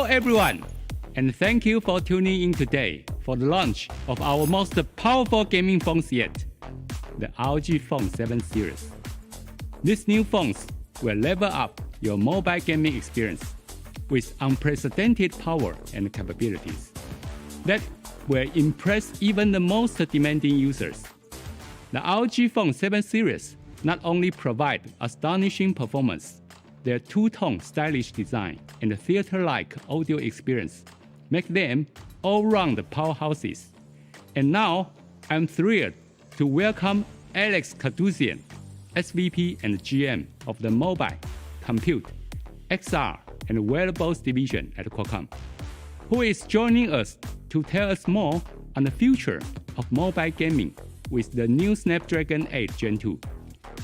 everyone, and thank you for tuning in today for the launch of our most powerful gaming phones yet, the ROG Phone 7 series. These new phones will level up your mobile gaming experience with unprecedented power and capabilities that will impress even the most demanding users. The ROG Phone 7 series not only provide astonishing performance, their two-tone stylish design and theater-like audio experience make them all-round powerhouses. And now, I'm thrilled to welcome Alex Kadouzian, SVP and GM of the Mobile, Compute, XR, and Wearables Division at Qualcomm, who is joining us to tell us more on the future of mobile gaming with the new Snapdragon 8 Gen 2,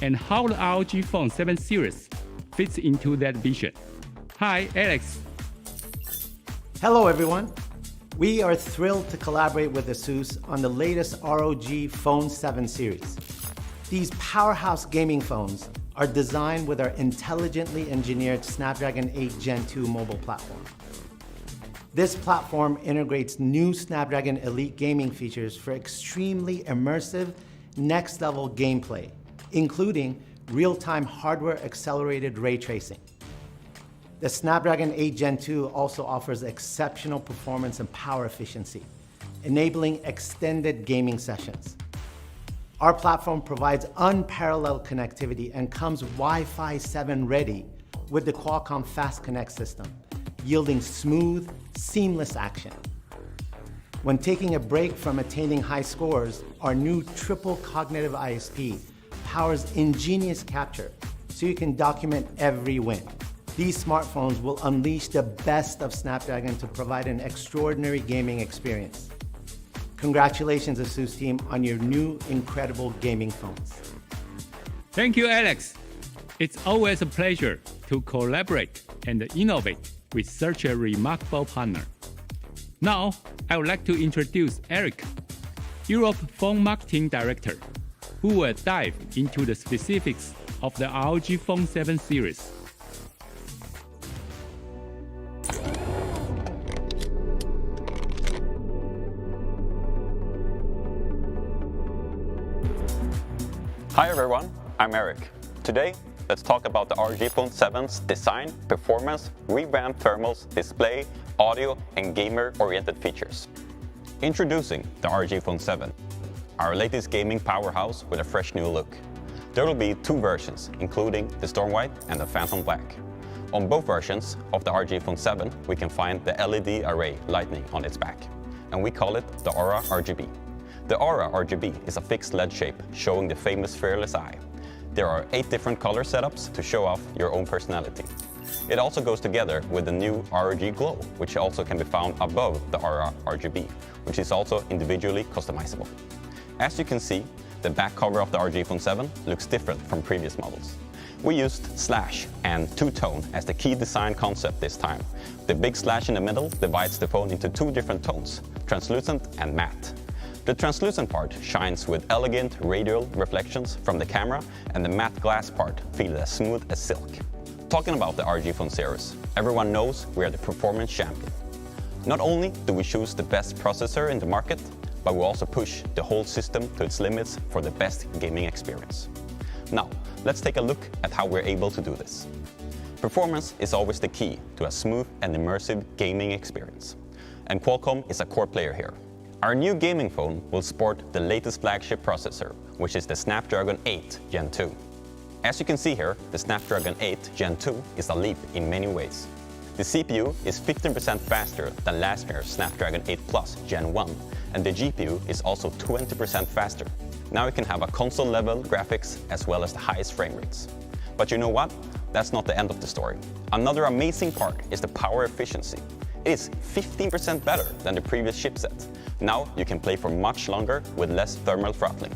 and how the ROG Phone 7 series fits into that vision. Hi, Alex. Hello, everyone. We are thrilled to collaborate with ASUS on the latest ROG Phone 7 series. These powerhouse gaming phones are designed with our intelligently engineered Snapdragon 8 Gen 2 mobile platform. This platform integrates new Snapdragon Elite gaming features for extremely immersive, next-level gameplay, including real-time hardware-accelerated ray tracing. The Snapdragon 8 Gen 2 also offers exceptional performance and power efficiency, enabling extended gaming sessions. Our platform provides unparalleled connectivity and comes Wi-Fi 7 ready with the Qualcomm Fast Connect system, yielding smooth, seamless action. When taking a break from attaining high scores, our new triple cognitive ISP powers ingenious capture so you can document every win. These smartphones will unleash the best of Snapdragon to provide an extraordinary gaming experience. Congratulations, ASUS team, on your new incredible gaming phones. Thank you, Alex. It's always a pleasure to collaborate and innovate with such a remarkable partner. Now, I would like to introduce Eric, Europe Phone Marketing Director, who will dive into the specifics of the ROG Phone 7 series. Hi everyone, I'm Eric. Today, let's talk about the ROG Phone 7's design, performance, revamped thermals, display, audio, and gamer-oriented features. Introducing the ROG Phone 7, our latest gaming powerhouse with a fresh new look. There will be two versions, including the Storm White and the Phantom Black. On both versions of the ROG Phone 7, we can find the LED array lighting on its back, and we call it the Aura RGB. The Aura RGB is a fixed LED shape showing the famous fearless eye. There are 8 different color setups to show off your own personality. It also goes together with the new ROG Glow, which also can be found above the Aura RGB, which is also individually customizable. As you can see, the back cover of the ROG Phone 7 looks different from previous models. We used slash and two-tone as the key design concept this time. The big slash in the middle divides the phone into 2 different tones, translucent and matte. The translucent part shines with elegant radial reflections from the camera, and the matte glass part feels as smooth as silk. Talking about the ROG Phone series, everyone knows we are the performance champion. Not only do we choose the best processor in the market, but we also push the whole system to its limits for the best gaming experience. Now, let's take a look at how we're able to do this. Performance is always the key to a smooth and immersive gaming experience, and Qualcomm is a core player here. Our new gaming phone will sport the latest flagship processor, which is the Snapdragon 8 Gen 2. As you can see here, the Snapdragon 8 Gen 2 is a leap in many ways. The CPU is 15% faster than last year's Snapdragon 8 Plus Gen 1, and the GPU is also 20% faster. Now you can have a console-level graphics as well as the highest frame rates. But you know what? That's not the end of the story. Another amazing part is the power efficiency. It is 15% better than the previous chipset. Now you can play for much longer with less thermal throttling.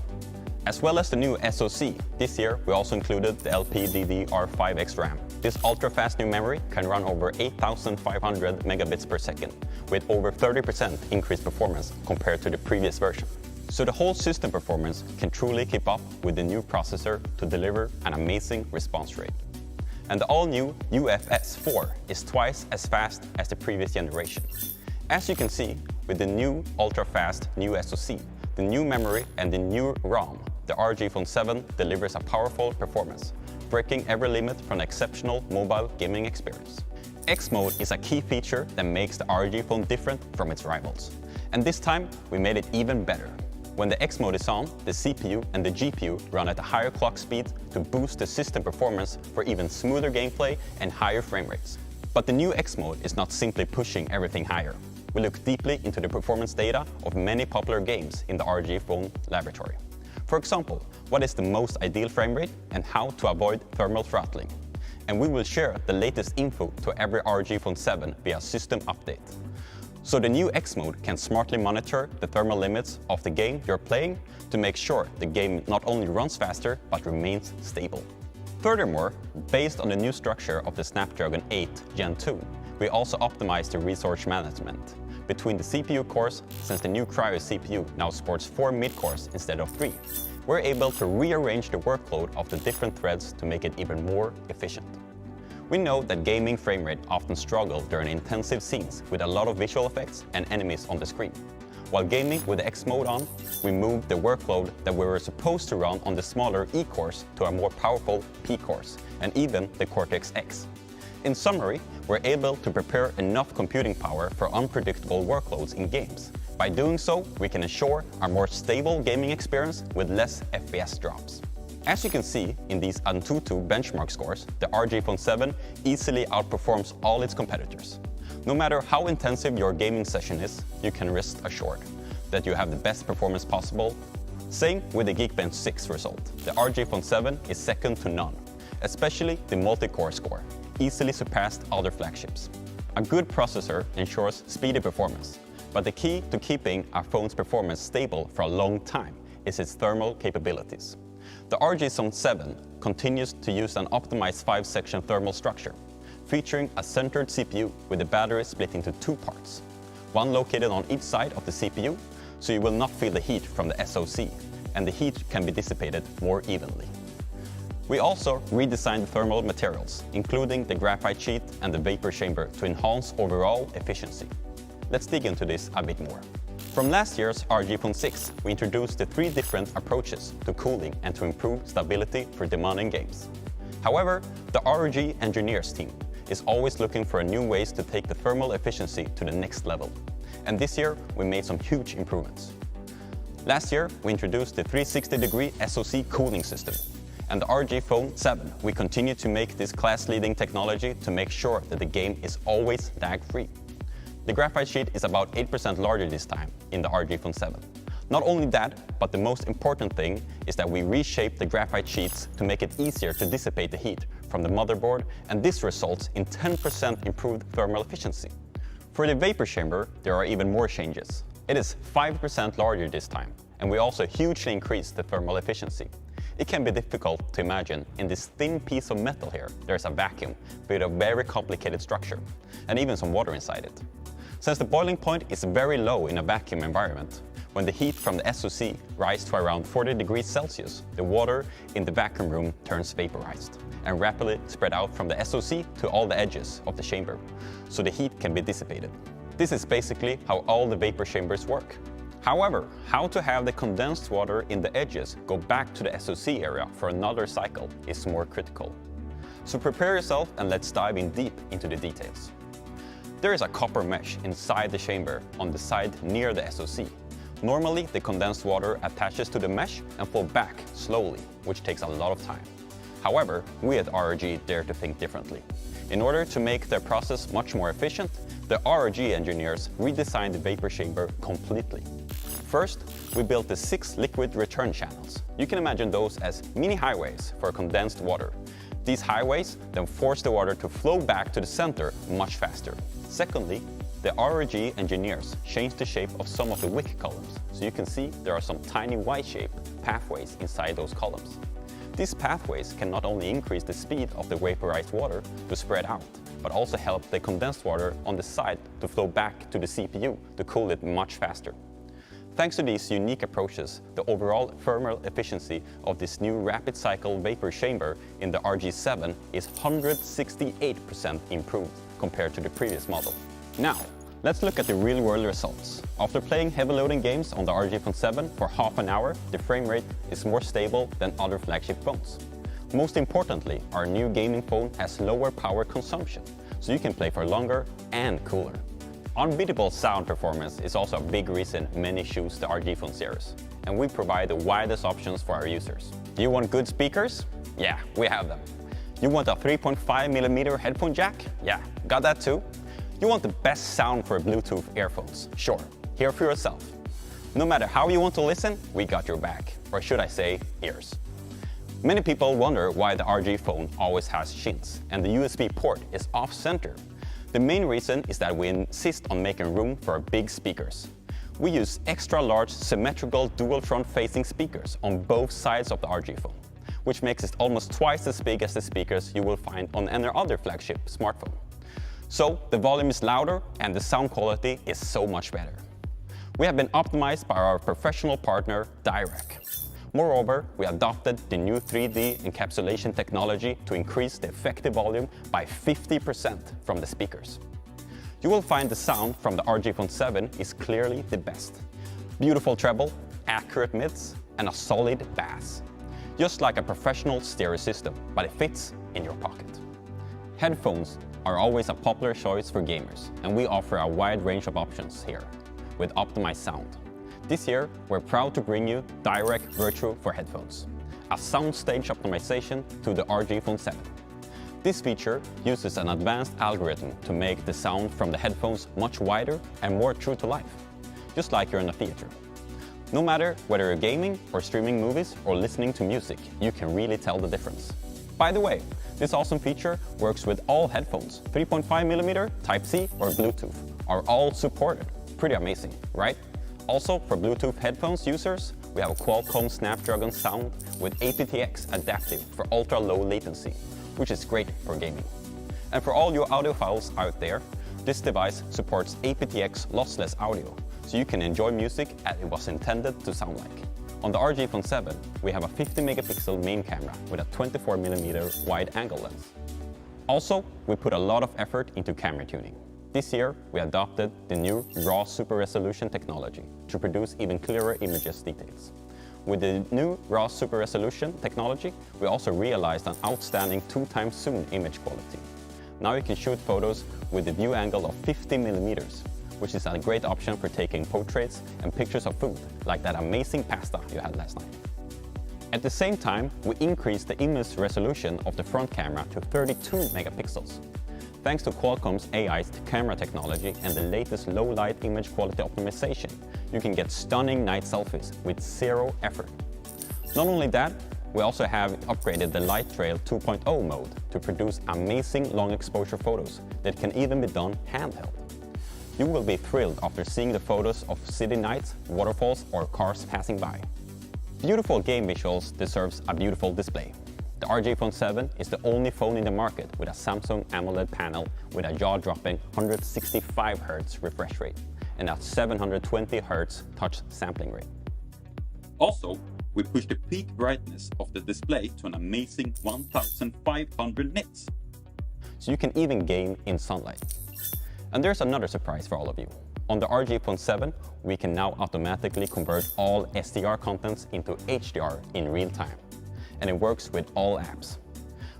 As well as the new SoC, this year we also included the LPDDR5X RAM. This ultra-fast new memory can run over 8,500 megabits per second, with over 30% increased performance compared to the previous version. So the whole system performance can truly keep up with the new processor to deliver an amazing response rate. And the all-new UFS 4 is twice as fast as the previous generation. As you can see, with the new ultra-fast new SoC, the new memory and the new ROM, the ROG Phone 7 delivers a powerful performance, breaking every limit for an exceptional mobile gaming experience. X Mode is a key feature that makes the ROG Phone different from its rivals. And this time, we made it even better. When the X Mode is on, the CPU and the GPU run at a higher clock speed to boost the system performance for even smoother gameplay and higher frame rates. But the new X Mode is not simply pushing everything higher. We look deeply into the performance data of many popular games in the ROG Phone laboratory. For example, what is the most ideal frame rate and how to avoid thermal throttling. And we will share the latest info to every ROG Phone 7 via system update. So the new X Mode can smartly monitor the thermal limits of the game you're playing to make sure the game not only runs faster but remains stable. Furthermore, based on the new structure of the Snapdragon 8 Gen 2, we also optimized the resource management between the CPU cores, since the new Cryo CPU now supports 4 mid-cores instead of 3. We're able to rearrange the workload of the different threads to make it even more efficient. We know that gaming frame rate often struggle during intensive scenes with a lot of visual effects and enemies on the screen. While gaming with the X Mode on, we moved the workload that we were supposed to run on the smaller E cores to a more powerful P cores, and even the Cortex X. In summary, we're able to prepare enough computing power for unpredictable workloads in games. By doing so, we can ensure a more stable gaming experience with less FPS drops. As you can see in these Antutu benchmark scores, the ROG Phone 7 easily outperforms all its competitors. No matter how intensive your gaming session is, you can rest assured that you have the best performance possible. Same with the Geekbench 6 result. The ROG Phone 7 is second to none, especially the multi-core score, easily surpassed other flagships. A good processor ensures speedy performance, but the key to keeping a phone's performance stable for a long time is its thermal capabilities. The ROG Phone 7 continues to use an optimized 5-section thermal structure, featuring a centered CPU with the battery split into 2 parts, one located on each side of the CPU, so you will not feel the heat from the SoC, and the heat can be dissipated more evenly. We also redesigned the thermal materials, including the graphite sheet and the vapor chamber, to enhance overall efficiency. Let's dig into this a bit more. From last year's ROG Phone 6, we introduced the 3 different approaches to cooling and to improve stability for demanding games. However, the ROG engineers team is always looking for new ways to take the thermal efficiency to the next level. And this year, we made some huge improvements. Last year, we introduced the 360-degree SoC cooling system. And the ROG Phone 7, we continue to make this class-leading technology to make sure that the game is always lag-free. The graphite sheet is about 8% larger this time in the ROG Phone 7. Not only that, but the most important thing is that we reshaped the graphite sheets to make it easier to dissipate the heat from the motherboard, and this results in 10% improved thermal efficiency. For the vapor chamber, there are even more changes. It is 5% larger this time, and we also hugely increased the thermal efficiency. It can be difficult to imagine in this thin piece of metal here, there's a vacuum with a very complicated structure, and even some water inside it. Since the boiling point is very low in a vacuum environment, when the heat from the SoC rises to around 40 degrees Celsius, the water in the vacuum room turns vaporized and rapidly spread out from the SoC to all the edges of the chamber, so the heat can be dissipated. This is basically how all the vapor chambers work. However, how to have the condensed water in the edges go back to the SoC area for another cycle is more critical. So prepare yourself and let's dive in deep into the details. There is a copper mesh inside the chamber on the side near the SoC. Normally, the condensed water attaches to the mesh and flows back slowly, which takes a lot of time. However, we at ROG dare to think differently. In order to make their process much more efficient, the ROG engineers redesigned the vapor chamber completely. First, we built the 6 liquid return channels. You can imagine those as mini highways for condensed water. These highways then force the water to flow back to the center much faster. Secondly, the ROG engineers changed the shape of some of the wick columns, so you can see there are some tiny Y-shaped pathways inside those columns. These pathways can not only increase the speed of the vaporized water to spread out, but also help the condensed water on the side to flow back to the CPU to cool it much faster. Thanks to these unique approaches, the overall thermal efficiency of this new rapid cycle vapor chamber in the RG7 is 168% improved compared to the previous model. Now, let's look at the real-world results. After playing heavy-loading games on the ROG Phone 7 for half an hour, the frame rate is more stable than other flagship phones. Most importantly, our new gaming phone has lower power consumption, so you can play for longer and cooler. Unbeatable sound performance is also a big reason many choose the ROG Phone series, and we provide the widest options for our users. Do you want good speakers? Yeah, we have them. You want a 3.5mm headphone jack? Yeah, got that too. You want the best sound for Bluetooth earphones? Sure, hear for yourself. No matter how you want to listen, we got your back, or should I say, ears. Many people wonder why the ROG Phone always has chins, and the USB port is off-center. The main reason is that we insist on making room for our big speakers. We use extra large symmetrical dual front-facing speakers on both sides of the ROG Phone, which makes it almost twice as big as the speakers you will find on any other flagship smartphone. So the volume is louder and the sound quality is so much better. We have been optimized by our professional partner, Dirac. Moreover, we adopted the new 3D encapsulation technology to increase the effective volume by 50% from the speakers. You will find the sound from the ROG Phone 7 is clearly the best. Beautiful treble, accurate mids, and a solid bass. Just like a professional stereo system, but it fits in your pocket. Headphones are always a popular choice for gamers, and we offer a wide range of options here with optimized sound. This year, we're proud to bring you Dirac Virtuo for headphones, a soundstage optimization to the ROG Phone 7. This feature uses an advanced algorithm to make the sound from the headphones much wider and more true to life, just like you're in a theater. No matter whether you're gaming or streaming movies or listening to music, you can really tell the difference. By the way, this awesome feature works with all headphones. 3.5mm, Type-C or Bluetooth are all supported. Pretty amazing, right? Also, for Bluetooth headphones users, we have a Qualcomm Snapdragon sound with aptX adaptive for ultra-low latency, which is great for gaming. And for all you audiophiles out there, this device supports aptX lossless audio, so you can enjoy music as it was intended to sound like. On the ROG Phone 7, we have a 50-megapixel main camera with a 24mm wide-angle lens. Also, we put a lot of effort into camera tuning. This year, we adopted the new RAW Super Resolution technology to produce even clearer images details. With the new RAW Super Resolution technology, we also realized an outstanding 2x zoom image quality. Now you can shoot photos with a view angle of 50mm, which is a great option for taking portraits and pictures of food, like that amazing pasta you had last night. At the same time, we increased the image resolution of the front camera to 32 megapixels. Thanks to Qualcomm's AI camera technology and the latest low-light image quality optimization, you can get stunning night selfies with zero effort. Not only that, we also have upgraded the Light Trail 2.0 mode to produce amazing long exposure photos that can even be done handheld. You will be thrilled after seeing the photos of city nights, waterfalls, or cars passing by. Beautiful game visuals deserves a beautiful display. The ROG Phone 7 is the only phone in the market with a Samsung AMOLED panel with a jaw-dropping 165Hz refresh rate and a 720Hz touch sampling rate. Also, we pushed the peak brightness of the display to an amazing 1500 nits. So you can even game in sunlight. And there's another surprise for all of you. On the ROG Phone 7, we can now automatically convert all SDR contents into HDR in real time. And it works with all apps.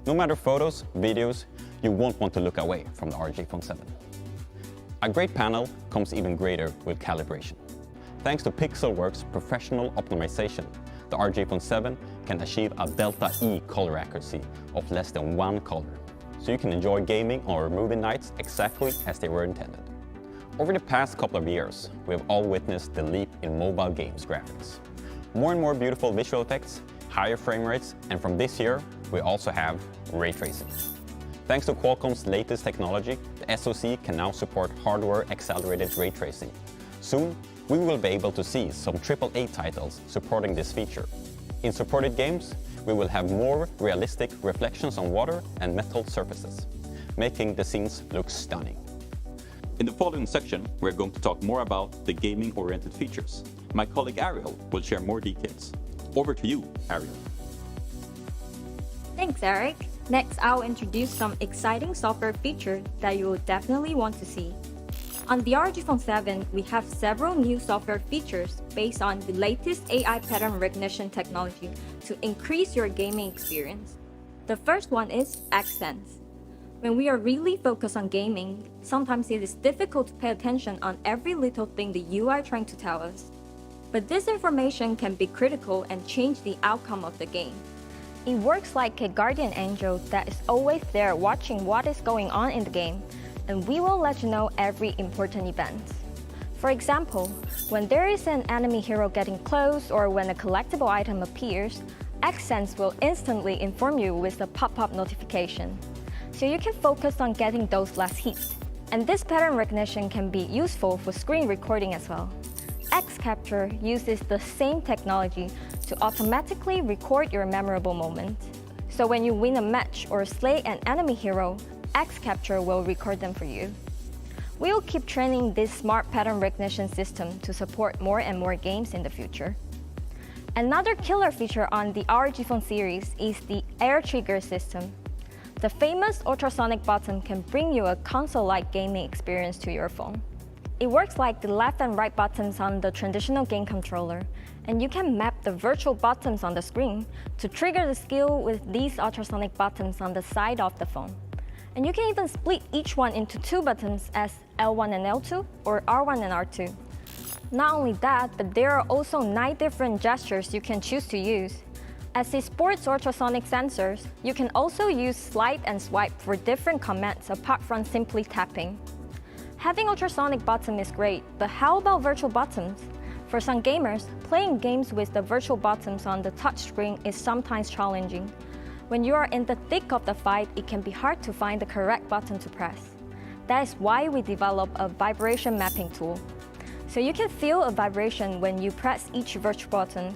No matter photos, videos, you won't want to look away from the ROG Phone 7. A great panel comes even greater with calibration. Thanks to Pixelworks' professional optimization, the ROG Phone 7 can achieve a Delta E color accuracy of less than 1 color, so you can enjoy gaming or movie nights exactly as they were intended. Over the past couple of years, we have all witnessed the leap in mobile games graphics. More and more beautiful visual effects, higher frame rates, and from this year, we also have ray tracing. Thanks to Qualcomm's latest technology, the SoC can now support hardware-accelerated ray tracing. Soon, we will be able to see some AAA titles supporting this feature. In supported games, we will have more realistic reflections on water and metal surfaces, making the scenes look stunning. In the following section, we're going to talk more about the gaming-oriented features. my colleague Ariel will share more details. Over to you, Ariel. Thanks, Eric. Next, I'll introduce some exciting software features that you will definitely want to see. On the ROG Phone 7, we have several new software features based on the latest AI pattern recognition technology to increase your gaming experience. The first one is Accents. When we are really focused on gaming, sometimes it is difficult to pay attention on every little thing the UI is trying to tell us. But this information can be critical and change the outcome of the game. It works like a guardian angel that is always there watching what is going on in the game, and we will let you know every important event. For example, when there is an enemy hero getting close or when a collectible item appears, Accents will instantly inform you with a pop-up notification. So you can focus on getting those last hits. And this pattern recognition can be useful for screen recording as well. X Capture uses the same technology to automatically record your memorable moment. So when you win a match or slay an enemy hero, X Capture will record them for you. We will keep training this smart pattern recognition system to support more and more games in the future. Another killer feature on the ROG Phone series is the Air Trigger system. The famous ultrasonic button can bring you a console-like gaming experience to your phone. It works like the left and right buttons on the traditional game controller, and you can map the virtual buttons on the screen to trigger the skill with these ultrasonic buttons on the side of the phone. And you can even split each one into two buttons as L1 and L2 or R1 and R2. Not only that, but there are also 9 different gestures you can choose to use. As it sports ultrasonic sensors, you can also use slide and swipe for different commands apart from simply tapping. Having ultrasonic button is great, but how about virtual buttons? For some gamers, playing games with the virtual buttons on the touchscreen is sometimes challenging. When you are in the thick of the fight, it can be hard to find the correct button to press. That is why we developed a vibration mapping tool. So you can feel a vibration when you press each virtual button.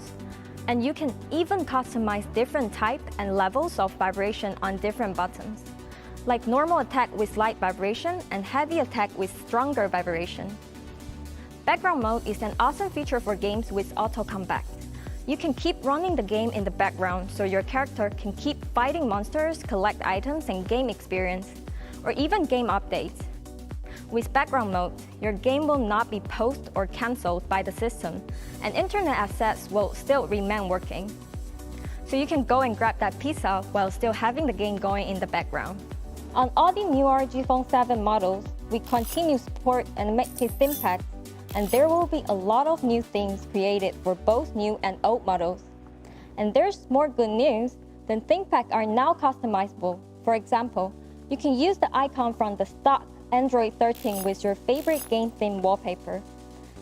And you can even customize different type and levels of vibration on different buttons, like normal attack with light vibration and heavy attack with stronger vibration. Background mode is an awesome feature for games with auto combat. You can keep running the game in the background so your character can keep fighting monsters, collect items, and gain experience, or even game updates. With background mode, your game will not be paused or cancelled by the system, and internet access will still remain working. So you can go and grab that pizza while still having the game going in the background. On all the new ROG Phone 7 models, we continue support and make its impact, and there will be a lot of new things created for both new and old models. And there's more good news, the ThinkPad are now customizable. For example, you can use the icon from the stock Android 13 with your favorite game theme wallpaper.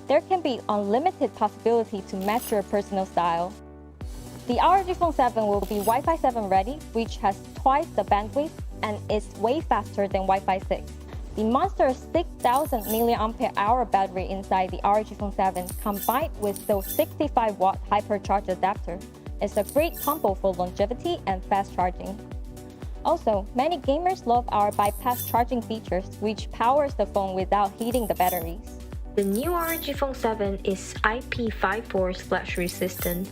There can be unlimited possibility to match your personal style. The ROG Phone 7 will be Wi-Fi 7 ready, which has twice the bandwidth and is way faster than Wi-Fi 6. The monster 6,000 mAh battery inside the ROG Phone 7 combined with the 65-watt hypercharge adapter is a great combo for longevity and fast charging. Also, many gamers love our bypass charging features, which powers the phone without heating the batteries. The new ROG Phone 7 is IP54 splash resistant,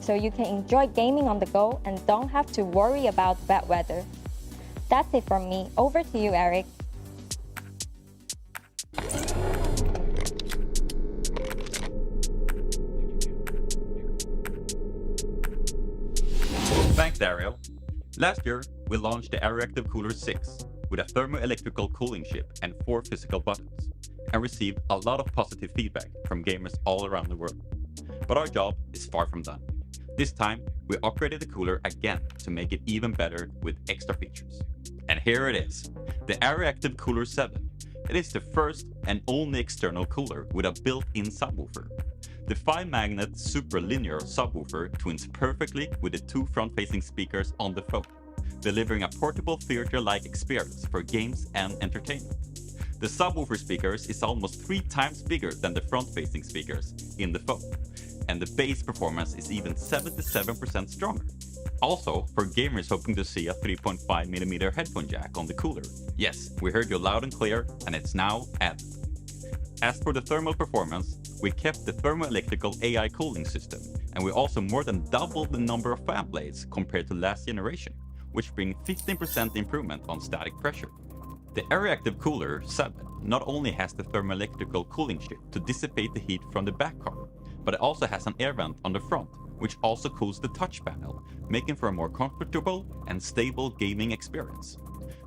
so you can enjoy gaming on the go and don't have to worry about bad weather. That's it from me. Over to you, Eric. Thanks, Ariel. Last year, we launched the AirActive Cooler 6 with a thermoelectrical cooling chip and 4 physical buttons, and received a lot of positive feedback from gamers all around the world. But our job is far from done. This time, we upgraded the cooler again to make it even better with extra features. And here it is, the AirActive Cooler 7. It is the first and only external cooler with a built-in subwoofer. The 5-magnet super linear subwoofer twins perfectly with the 2 front-facing speakers on the phone, delivering a portable theater-like experience for games and entertainment. The subwoofer speakers is almost 3 times bigger than the front-facing speakers in the phone, and the bass performance is even 77% stronger. Also, for gamers hoping to see a 3.5mm headphone jack on the cooler, yes, we heard you loud and clear, and it's now added. As for the thermal performance, we kept the thermoelectrical AI cooling system, and we also more than doubled the number of fan blades compared to last generation, which brings 15% improvement on static pressure. The Area-Active Cooler 7 not only has the thermoelectrical cooling chip to dissipate the heat from the back car, but it also has an air vent on the front, which also cools the touch panel, making for a more comfortable and stable gaming experience.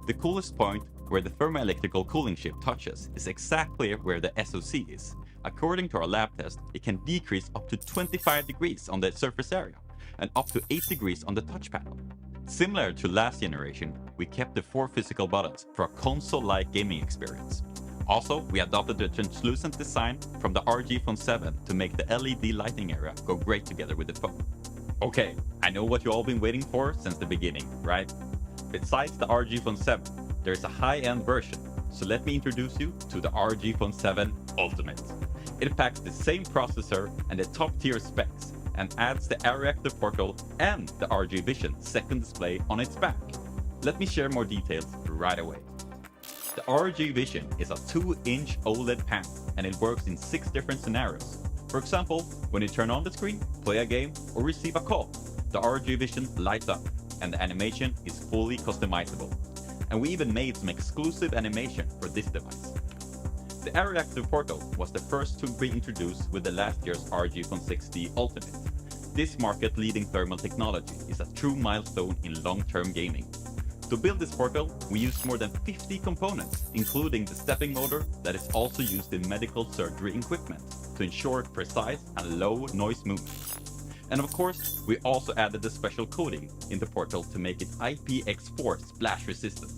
The coolest point where the thermoelectrical cooling chip touches is exactly where the SoC is. According to our lab test, it can decrease up to 25 degrees on the surface area and up to 8 degrees on the touch panel. Similar to last generation, we kept the 4 physical buttons for a console-like gaming experience. Also, we adopted the translucent design from the ROG Phone 7 to make the LED lighting area go great together with the phone. Okay, I know what you all been waiting for since the beginning, right? Besides the ROG Phone 7, there is a high-end version, so let me introduce you to the ROG Phone 7 Ultimate. It packs the same processor and the top-tier specs, and adds the Area-Active Portal and the ROG Vision second display on its back. Let me share more details right away. The ROG Vision is a 2-inch OLED panel, and it works in 6 different scenarios. For example, when you turn on the screen, play a game, or receive a call, the ROG Vision lights up, and the animation is fully customizable. And we even made some exclusive animation for this device. The Area-Active Portal was the first to be introduced with the last year's ROG Phone 6D Ultimate. This market-leading thermal technology is a true milestone in long-term gaming. To build this portal, we used more than 50 components, including the stepping motor that is also used in medical surgery equipment to ensure precise and low noise movement. And of course, we also added the special coating in the portal to make it IPX4 splash resistant.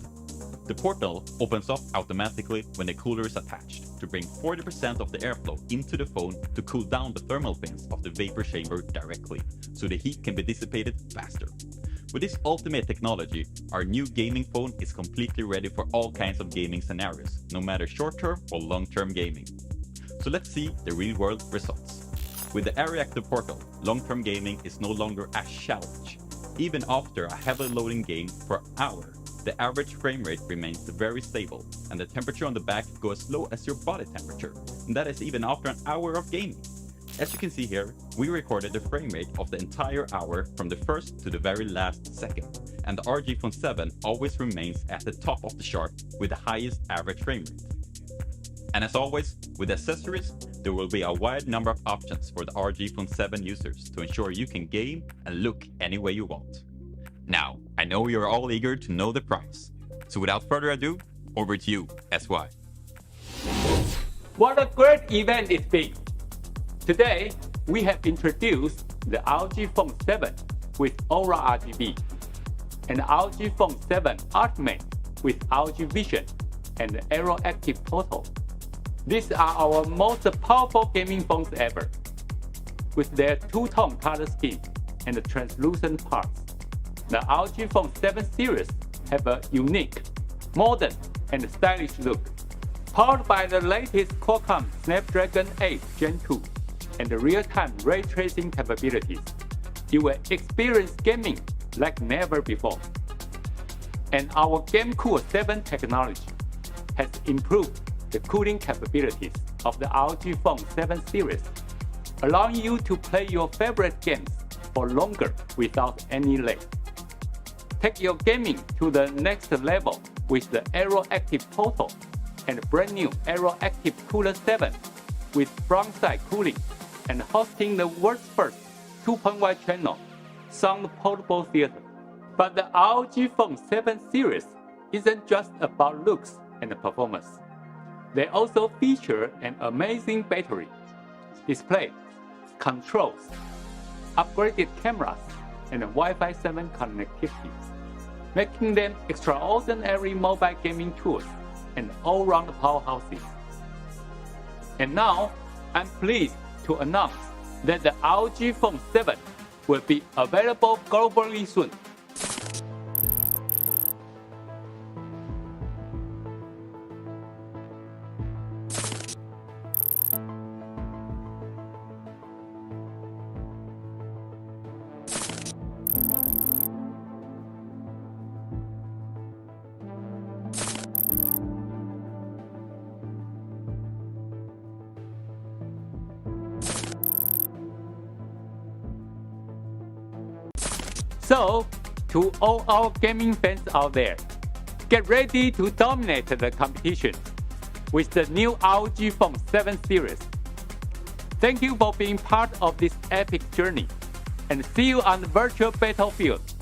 The portal opens up automatically when the cooler is attached to bring 40% of the airflow into the phone to cool down the thermal pins of the vapor chamber directly, so the heat can be dissipated faster. With this ultimate technology, our new gaming phone is completely ready for all kinds of gaming scenarios, no matter short-term or long-term gaming. So let's see the real-world results. With the Area-Active Portal, long-term gaming is no longer a challenge. Even after a heavily loading game for an hour, the average frame rate remains very stable, and the temperature on the back goes as low as your body temperature, and that is even after an hour of gaming. As you can see here, we recorded the frame rate of the entire hour from the first to the very last second, and the ROG Phone 7 always remains at the top of the chart with the highest average frame rate. And as always, with accessories, there will be a wide number of options for the ROG Phone 7 users to ensure you can game and look any way you want. Now, I know you're all eager to know the price, so without further ado, over to you, SY. What a great event it's been! Today, we have introduced the ROG Phone 7 with Aura RGB, and the ROG Phone 7 Ultimate with ROG Vision and the Area-Active Portal. These are our most powerful gaming phones ever. With their two-tone color scheme and the translucent parts, the ROG Phone 7 series have a unique, modern, and stylish look. Powered by the latest Qualcomm Snapdragon 8 Gen 2 and the real-time ray tracing capabilities, you will experience gaming like never before. And our GameCool 7 technology has improved the cooling capabilities of the ROG Phone 7 series, allowing you to play your favorite games for longer without any lag. Take your gaming to the next level with the Area-Active Portal and brand new Area-Active Cooler 7 with front-side cooling and hosting the world's first 2.1 channel sound portable theater. But the ROG Phone 7 series isn't just about looks and performance. They also feature an amazing battery, display, controls, upgraded cameras, and Wi-Fi 7 connectivity, making them extraordinary mobile gaming tools and all-round powerhouses. And now, I'm pleased to announce that the ROG Phone 7 will be available globally soon. So, to all our gaming fans out there, get ready to dominate the competition with the new ROG Phone 7 series. Thank you for being part of this epic journey, and see you on the virtual battlefield.